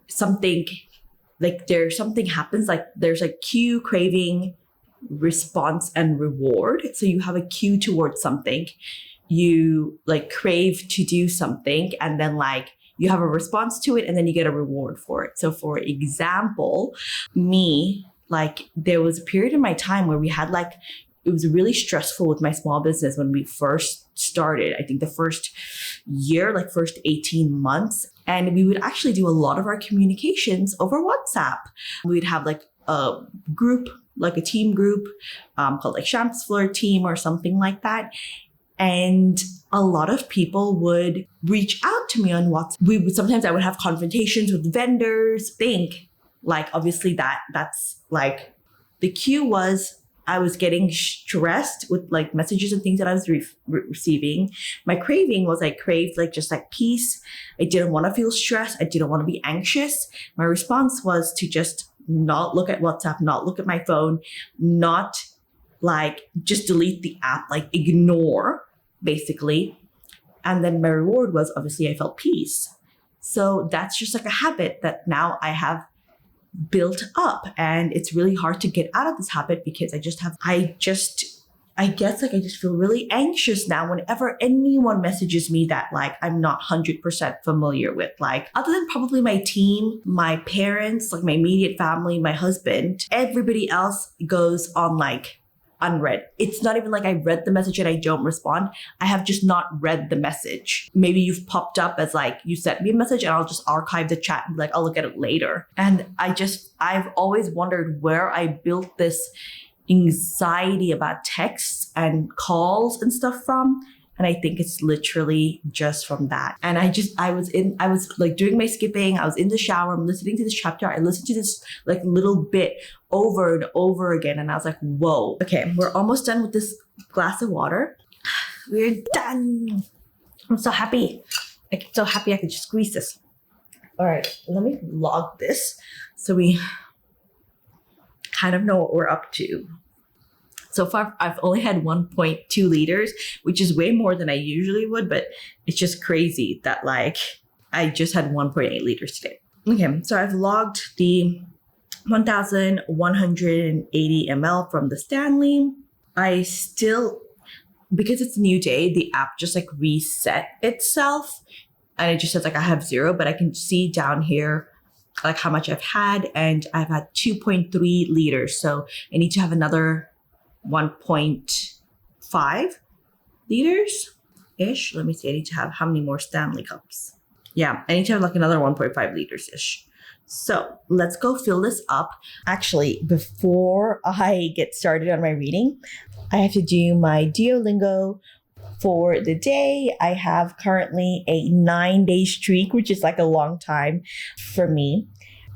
something, like there's something happens, like there's a cue, craving, response, and reward. So you have a cue towards something, you like crave to do something, and then like you have a response to it, and then you get a reward for it. So for example, me, like there was a period in my time where we had like, it was really stressful with my small business when we first started. I think the first year, like first 18 months. And we would actually do a lot of our communications over WhatsApp. We'd have like a group, like a team group called like Champs Fleur team or something like that. And a lot of people would reach out to me on WhatsApp. Sometimes I would have confrontations with vendors. Like obviously that's like the cue was I was getting stressed with like messages and things that I was receiving. My craving was I craved like just like peace. I didn't want to feel stressed. I didn't want to be anxious. My response was to just not look at WhatsApp, not look at my phone, not like just delete the app, like ignore basically. And then my reward was obviously I felt peace. So that's just like a habit that now I have built up, and it's really hard to get out of this habit because I guess like I just feel really anxious now whenever anyone messages me that like I'm not 100% familiar with. Like other than probably my team, my parents, like my immediate family, my husband, everybody else goes on like unread. It's not even like I read the message and I don't respond. I have just not read the message. Maybe you've popped up as like, you sent me a message and I'll just archive the chat and be like, I'll look at it later. And I've always wondered where I built this anxiety about texts and calls and stuff from. And I think it's literally just from that. And I was like doing my skipping. I was in the shower. I'm listening to this chapter. I listened to this like little bit over and over again. And I was like, whoa. Okay, we're almost done with this glass of water. We're done. I'm so happy. I'm so happy I could just squeeze this. All right, let me log this so we kind of know what we're up to. So far, I've only had 1.2 liters, which is way more than I usually would, but it's just crazy that like I just had 1.8 liters today. Okay, so I've logged the 1,180 ml from the Stanley. I still, because it's a new day, the app just like reset itself and it just says like I have 0, but I can see down here like how much I've had, and I've had 2.3 liters. So I need to have another 1.5 liters ish. Let me see. I need to have how many more Stanley cups? Yeah, I need to have like another 1.5 liters ish. So let's go fill this up. Actually, before I get started on my reading, I have to do my Duolingo for the day. I have currently a 9-day streak, which is like a long time for me.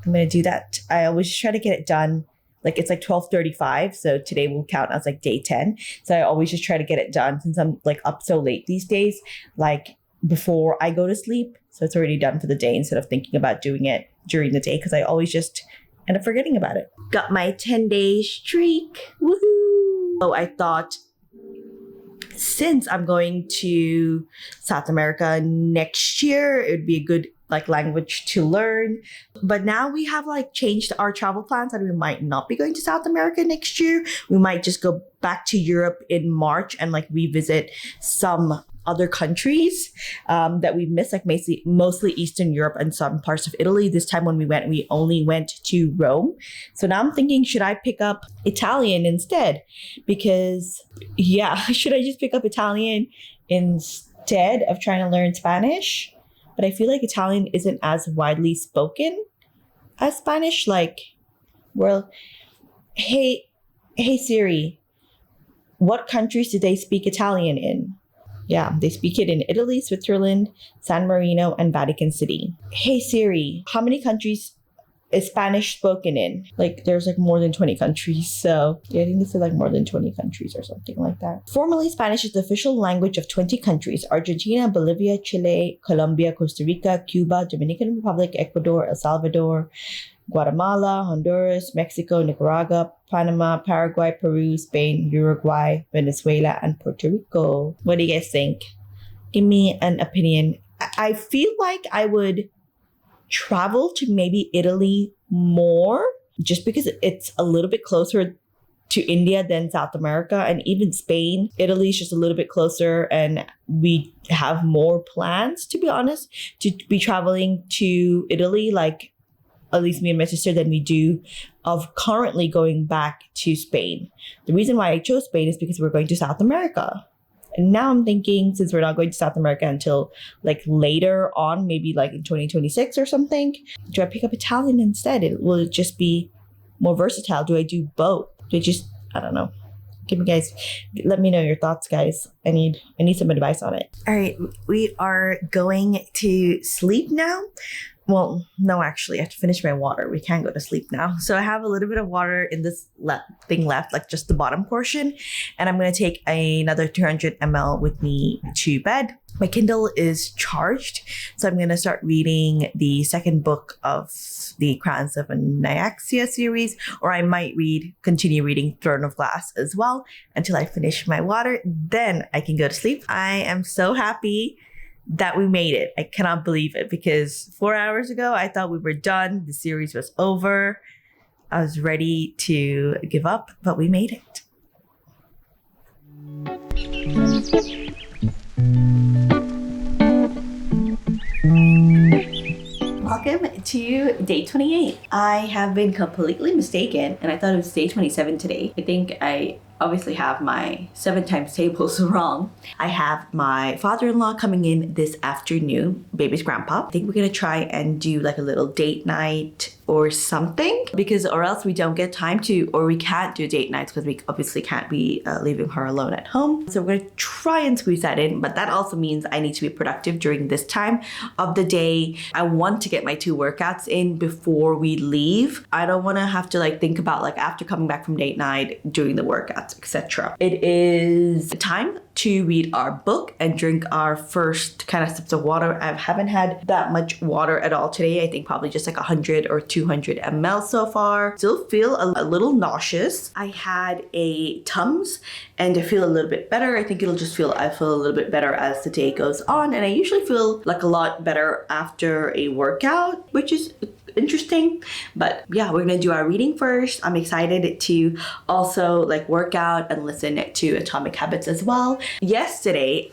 I'm going to do that. I always try to get it done. Like it's like 12:35. So today will count as like day 10. So I always just try to get it done since I'm like up so late these days, like before I go to sleep. So it's already done for the day instead of thinking about doing it during the day because I always just end up forgetting about it. Got my 10-day streak. Woohoo! So I thought, since I'm going to South America next year, it would be a good like language to learn. But now we have like changed our travel plans and we might not be going to South America next year. We might just go back to Europe in March and like revisit some other countries that we missed, like mostly Eastern Europe and some parts of Italy. This time when we went, we only went to Rome. So now I'm thinking, should I pick up Italian instead? Because yeah, should I just pick up Italian instead of trying to learn Spanish? But I feel like Italian isn't as widely spoken as Spanish. Like, well, hey Siri, what countries do they speak Italian in? Yeah, they speak it in Italy, Switzerland, San Marino, and Vatican City. Hey Siri, how many countries is Spanish spoken in? Like there's like more than 20 countries. So yeah, I think it's like more than 20 countries or something like that. Formally, Spanish is the official language of 20 countries: Argentina, Bolivia, Chile, Colombia, Costa Rica, Cuba, Dominican Republic, Ecuador, El Salvador, Guatemala, Honduras, Mexico, Nicaragua, Panama, Paraguay, Peru, Spain, Uruguay, Venezuela, and Puerto Rico. What do you guys think? Give me an opinion. I feel like I would travel to maybe Italy more just because it's a little bit closer to India than South America, and even Spain. Italy is just a little bit closer and we have more plans, to be honest, to be traveling to Italy, like at least me and my sister, than we do of currently going back to Spain. The reason why I chose Spain is because we're going to South America. And now I'm thinking, since we're not going to South America until like later on, maybe like in 2026 or something, do I pick up Italian instead? Will it just be more versatile? Do I do both? I don't know. Let me know your thoughts, guys. I need some advice on it. All right, we are going to sleep now. Well, no, actually, I have to finish my water. We can't go to sleep now. So I have a little bit of water in this thing left, like just the bottom portion. And I'm going to take another 200 ml with me to bed. My Kindle is charged. So I'm going to start reading the second book of the Crowns of Nyaxia series, or I might continue reading Throne of Glass as well until I finish my water. Then I can go to sleep. I am so happy that we made it. I cannot believe it because 4 hours ago, I thought we were done. The series was over. I was ready to give up, but we made it. Welcome to day 28. I have been completely mistaken and I thought it was day 27 today. I think I obviously have my 7 times tables wrong. I have my father-in-law coming in this afternoon, baby's grandpa. I think we're gonna try and do like a little date night or something, or else we don't get time to, or we can't do date nights because we obviously can't be leaving her alone at home. So we're gonna try and squeeze that in, but that also means I need to be productive during this time of the day. I want to get my 2 workouts in before we leave. I don't wanna have to like think about like after coming back from date night, doing the workouts, etc. It is time to read our book and drink our first kind of sips of water. I haven't had that much water at all today. I think probably just like 100 or 200 ml so far. Still feel a little nauseous. I had a Tums and I feel a little bit better. I think I feel a little bit better as the day goes on. And I usually feel like a lot better after a workout, which is interesting. But yeah, we're gonna do our reading first. I'm excited to also like work out and listen to Atomic Habits as well. Yesterday,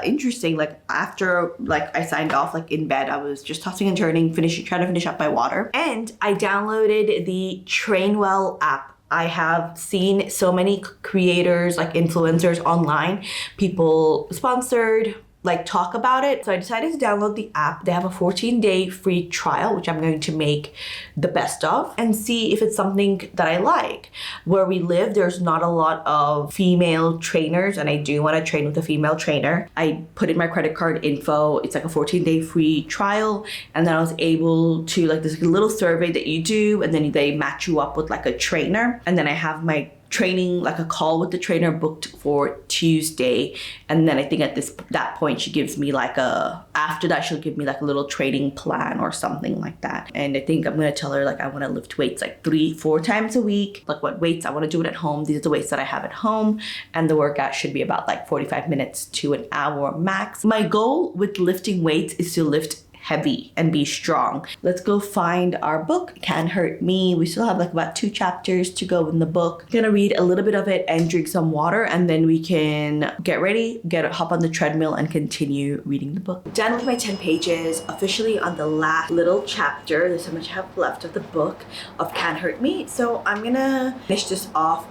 interesting, like after like I signed off like in bed, I was just tossing and turning, trying to finish up my water. And I downloaded the Trainwell app. I have seen so many creators, like influencers online, people sponsored, like talk about it. So I decided to download the app. They have a 14-day free trial, which I'm going to make the best of and see if it's something that I like. Where we live, there's not a lot of female trainers, and I do want to train with a female trainer. I put in my credit card info. It's like a 14-day free trial. And then I was able to, like, there's a little survey that you do, and then they match you up with like a trainer. And then I have my training, like a call with the trainer booked for Tuesday. And then I think at that point she gives me like after that she'll give me like a little training plan or something like that. And I think I'm gonna tell her like I want to lift weights like 3-4 times a week, like what weights I want to do it at home. These are the weights that I have at home, and the workout should be about like 45 minutes to an hour max. My goal with lifting weights is to lift heavy and be strong. Let's go find our book, Can't Hurt Me. We still have like about 2 chapters to go in the book. Gonna read a little bit of it and drink some water, and then we can get ready, hop on the treadmill and continue reading the book. Done with my 10 pages, officially on the last little chapter. There's so much I have left of the book of Can't Hurt Me. So I'm gonna finish this off.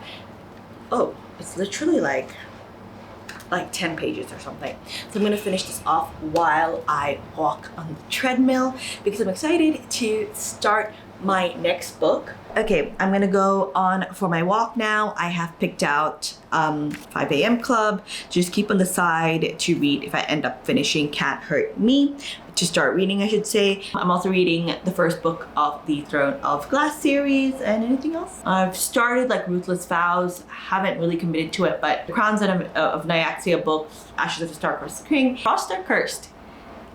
Oh, it's literally like 10 pages or something. So I'm gonna finish this off while I walk on the treadmill because I'm excited to start my next book. Okay, I'm gonna go on for my walk now. I have picked out 5 a.m. Club. Just keep on the side to read if I end up finishing Can't Hurt Me. To start reading, I should say. I'm also reading the first book of the Throne of Glass series. And anything else? I've started like Ruthless Vows. Haven't really committed to it, but the Crowns of Nyaxia book, Ashes of the Star-Crossed King, Frost Are Cursed.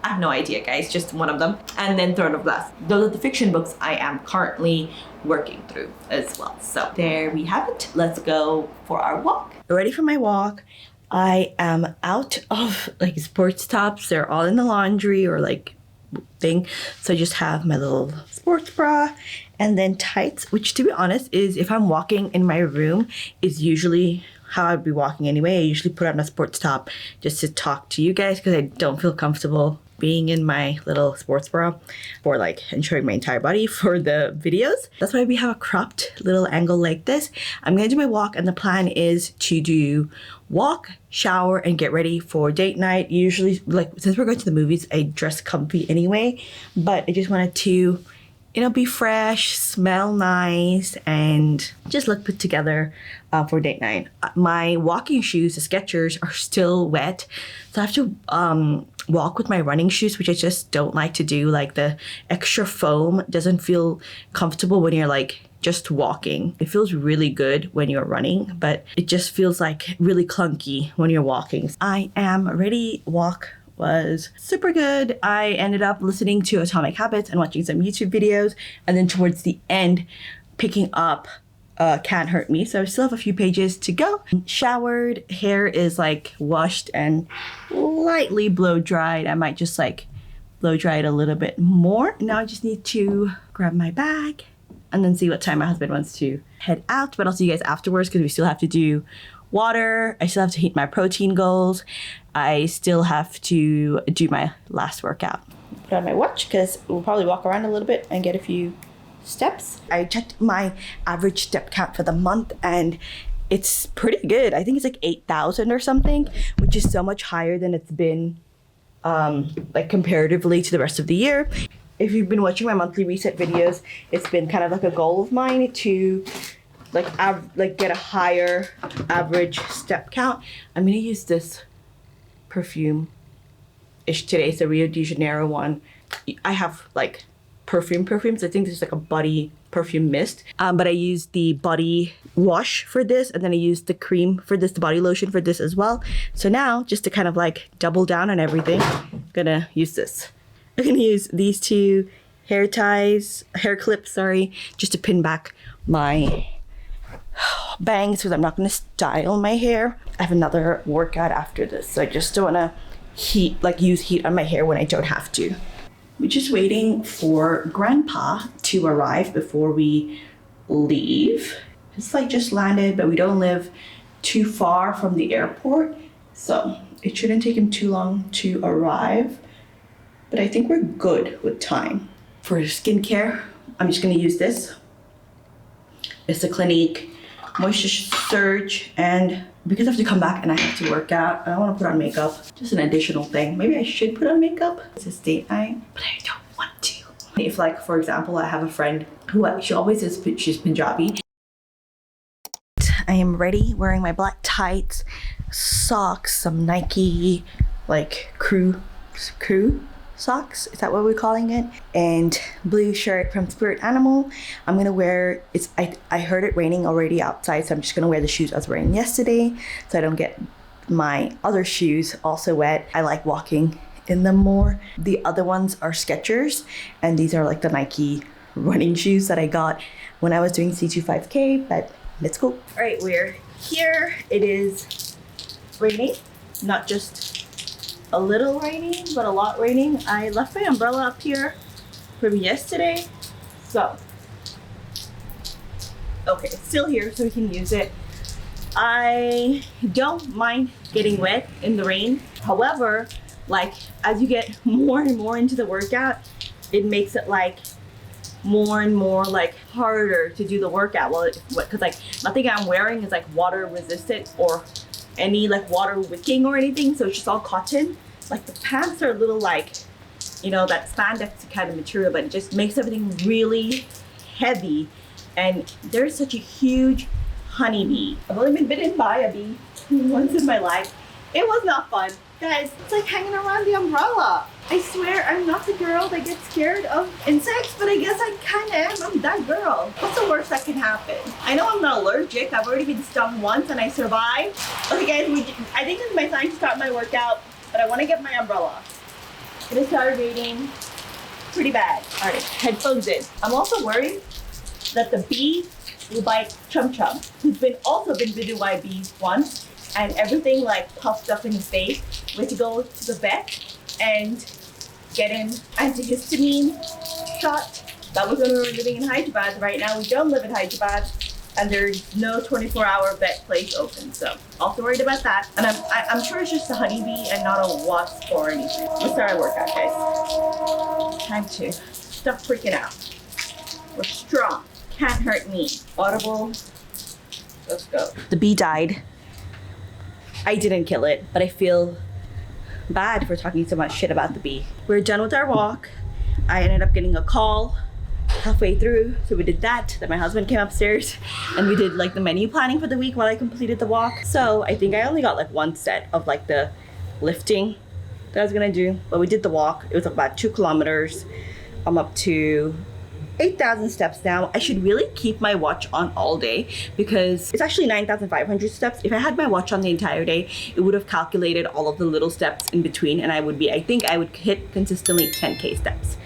I have no idea, guys, just one of them. And then Throne of Glass. Those are the fiction books I am currently working through as well. So there we have it. Let's go for our walk. Ready for my walk. I am out of like sports tops. They're all in the laundry or like thing. So I just have my little sports bra and then tights, which to be honest is if I'm walking in my room is usually how I'd be walking anyway. I usually put on a sports top just to talk to you guys because I don't feel comfortable being in my little sports bra or like and showing my entire body for the videos. That's why we have a cropped little angle like this. I'm gonna do my walk, and the plan is to do walk, shower, and get ready for date night. Usually, like since we're going to the movies, I dress comfy anyway, but I just wanted to, you know, be fresh, smell nice, and just look put together for date night. My walking shoes, the Skechers, are still wet, so I have to walk with my running shoes, which I just don't like to do. Like the extra foam doesn't feel comfortable when you're like just walking. It feels really good when you're running, but it just feels like really clunky when you're walking. I am ready. Walk was super good. I ended up listening to Atomic Habits and watching some YouTube videos, and then towards the end picking up Can't Hurt Me. So I still have a few pages to go. Showered, hair is like washed and lightly blow dried. I might just like blow dry it a little bit more. Now I just need to grab my bag and then see what time my husband wants to head out. But I'll see you guys afterwards because we still have to do water. I still have to hit my protein goals. I still have to do my last workout. Put on my watch because we'll probably walk around a little bit and get a few steps. I checked my average step count for the month and it's pretty good. I think it's like 8,000 or something, which is so much higher than it's been like comparatively to the rest of the year. If you've been watching my monthly reset videos, it's been kind of like a goal of mine to like get a higher average step count. I'm gonna use this perfume-ish today. It's a Rio de Janeiro one. I have like perfumes. I think this is like a body perfume mist. But I used the body wash for this, and then I used the cream for this, the body lotion for this as well. So now, just to kind of like double down on everything, I'm gonna use this. I'm gonna use these 2 hair clips, just to pin back my bangs because I'm not gonna style my hair. I have another workout after this, so I just don't wanna use heat on my hair when I don't have to. We're just waiting for Grandpa to arrive before we leave. It's like just landed, but we don't live too far from the airport, so it shouldn't take him too long to arrive. But I think we're good with time. For skincare, I'm just gonna use this. It's the Clinique Moisture Surge, and because I have to come back and I have to work out, I don't want to put on makeup. Just an additional thing. Maybe I should put on makeup. It's a date night, but I don't want to. If like, for example, I have a friend who she always says she's Punjabi. I am ready, wearing my black tights, socks, some Nike like crew socks, is that what we're calling it? And blue shirt from Spirit Animal. I'm gonna wear, I heard it raining already outside, so I'm just gonna wear the shoes I was wearing yesterday so I don't get my other shoes also wet. I like walking in them more. The other ones are Skechers, and these are like the Nike running shoes that I got when I was doing C25K, but it's cool. All right, we're here. It is raining, not just a little raining, but a lot raining. I left my umbrella up here from yesterday, so okay, it's still here so we can use it. I don't mind getting wet in the rain. However, like as you get more and more into the workout, it makes it like more and more like harder to do the workout. Well, because like nothing I'm wearing is like water resistant or any like water wicking or anything, so it's just all cotton. Like the pants are a little like, you know, that spandex kind of material, but it just makes everything really heavy. And there's such a huge honeybee. I've only been bitten by a bee once in my life. It was not fun. Guys, it's like hanging around the umbrella. I swear I'm not the girl that gets scared of insects, but I guess I kind of am. I'm that girl. What's the worst that can happen? I know I'm not allergic. I've already been stung once and I survived. Okay guys, I think this is my time to start my workout, but I want to get my umbrella. It has started raining pretty bad. All right, headphones in. I'm also worried that the bee will bite Chum Chum, who's also been bitten by a bee once, and everything like puffed up in his face. We had to go to the vet and get an antihistamine shot. That was when we were living in Hyderabad. Right now we don't live in Hyderabad, and there's no 24-hour vet place open, so also worried about that. And I'm sure it's just a honeybee and not a wasp or anything. Let's start our workout, guys. Time to stop freaking out. We're strong. Can't hurt me. Audible. Let's go. The bee died. I didn't kill it, but I feel bad for talking so much shit about the bee. We're done with our walk. I ended up getting a call halfway through, so we did that. Then my husband came upstairs and we did like the menu planning for the week while I completed the walk. So I think I only got like one set of like the lifting that I was gonna do, but we did the walk. It was about 2 kilometers. I'm up to 8,000 steps now. I should really keep my watch on all day because it's actually 9,500 steps. If I had my watch on the entire day, it would have calculated all of the little steps in between, and I think I would hit consistently 10K steps.